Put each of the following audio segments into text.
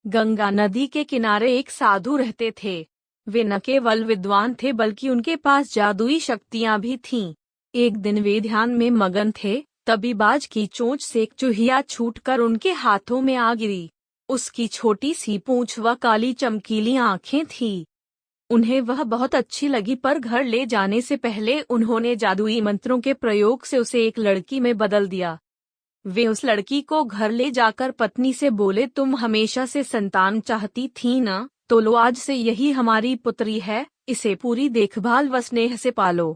गंगा नदी के किनारे एक साधु रहते थे। वे न केवल विद्वान थे बल्कि उनके पास जादुई शक्तियां भी थीं। एक दिन वे ध्यान में मगन थे, तभी बाज की चोंच से एक चूहिया छूटकर उनके हाथों में आ गिरी। उसकी छोटी सी पूंछ व काली चमकीली आंखें थीं। उन्हें वह बहुत अच्छी लगी, पर घर ले जाने से पहले उन्होंने जादुई मंत्रों के प्रयोग से उसे एक लड़की में बदल दिया। वे उस लड़की को घर ले जाकर पत्नी से बोले, तुम हमेशा से संतान चाहती थी ना, तो लो, आज से यही हमारी पुत्री है, इसे पूरी देखभाल व स्नेह से पालो।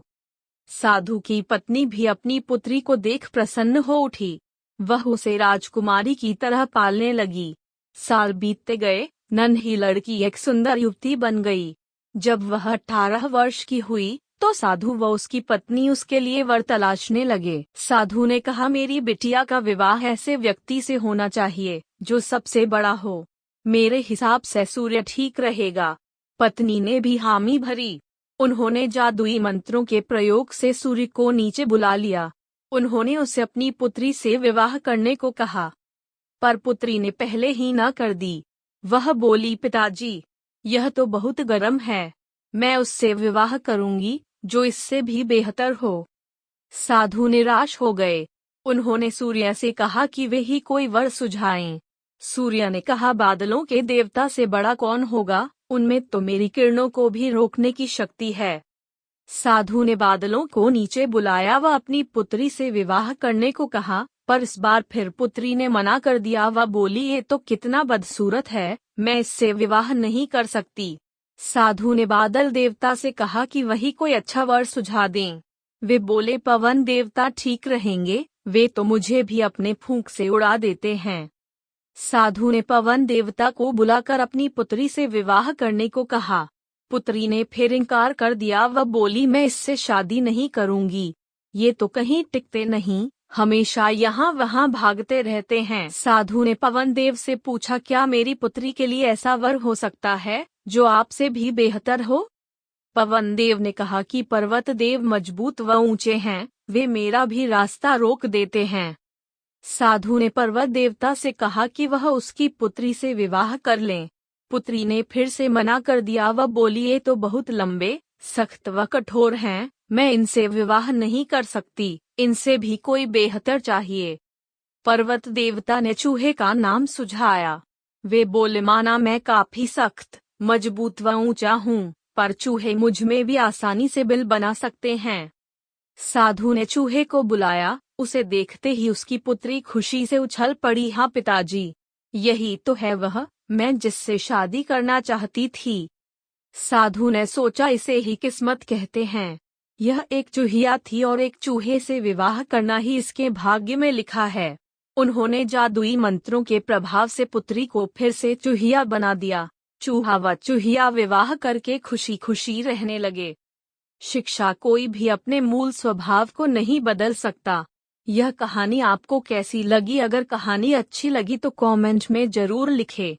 साधु की पत्नी भी अपनी पुत्री को देख प्रसन्न हो उठी। वह उसे राजकुमारी की तरह पालने लगी। साल बीतते गए, नन्ही लड़की एक सुंदर युवती बन गई। जब वह 18 वर्ष की हुई तो साधु व उसकी पत्नी उसके लिए वर तलाशने लगे। साधु ने कहा, मेरी बिटिया का विवाह ऐसे व्यक्ति से होना चाहिए जो सबसे बड़ा हो। मेरे हिसाब से सूर्य ठीक रहेगा। पत्नी ने भी हामी भरी। उन्होंने जादुई मंत्रों के प्रयोग से सूर्य को नीचे बुला लिया। उन्होंने उसे अपनी पुत्री से विवाह करने को कहा, पर पुत्री ने पहले ही ना कर दी। वह बोली, पिताजी, यह तो बहुत गर्म है, मैं उससे विवाह करूंगी जो इससे भी बेहतर हो। साधु निराश हो गए। उन्होंने सूर्य से कहा कि वे ही कोई वर सुझाएं। सूर्य ने कहा, बादलों के देवता से बड़ा कौन होगा, उनमें तो मेरी किरणों को भी रोकने की शक्ति है। साधु ने बादलों को नीचे बुलाया व अपनी पुत्री से विवाह करने को कहा, पर इस बार फिर पुत्री ने मना कर दिया। वह बोली, ये तो कितना बदसूरत है, मैं इससे विवाह नहीं कर सकती। साधु ने बादल देवता से कहा कि वही कोई अच्छा वर सुझा दें। वे बोले, पवन देवता ठीक रहेंगे, वे तो मुझे भी अपने फूंक से उड़ा देते हैं। साधु ने पवन देवता को बुलाकर अपनी पुत्री से विवाह करने को कहा। पुत्री ने फिर इनकार कर दिया। वह बोली, मैं इससे शादी नहीं करूंगी, ये तो कहीं टिकते नहीं, हमेशा यहाँ वहाँ भागते रहते हैं। साधु ने पवन देव से पूछा, क्या मेरी पुत्री के लिए ऐसा वर हो सकता है जो आपसे भी बेहतर हो? पवन देव ने कहा कि पर्वत देव मजबूत व ऊंचे हैं, वे मेरा भी रास्ता रोक देते हैं। साधु ने पर्वत देवता से कहा कि वह उसकी पुत्री से विवाह कर लें। पुत्री ने फिर से मना कर दिया। वह बोली, ये तो बहुत लंबे, सख्त व कठोर हैं, मैं इनसे विवाह नहीं कर सकती, इनसे भी कोई बेहतर चाहिए। पर्वत देवता ने चूहे का नाम सुझाया। वे बोले, माना मैं काफी सख्त, मजबूत व ऊंचा हूँ, पर चूहे मुझ में भी आसानी से बिल बना सकते हैं। साधु ने चूहे को बुलाया। उसे देखते ही उसकी पुत्री खुशी से उछल पड़ी। हाँ पिताजी, यही तो है वह, मैं जिससे शादी करना चाहती थी। साधु ने सोचा, इसे ही किस्मत कहते हैं। यह एक चूहिया थी और एक चूहे से विवाह करना ही इसके भाग्य में लिखा है। उन्होंने जादुई मंत्रों के प्रभाव से पुत्री को फिर से चूहिया बना दिया। चूहा व चूहिया विवाह करके खुशी खुशी रहने लगे। शिक्षा, कोई भी अपने मूल स्वभाव को नहीं बदल सकता। यह कहानी आपको कैसी लगी? अगर कहानी अच्छी लगी तो कमेंट में जरूर लिखें।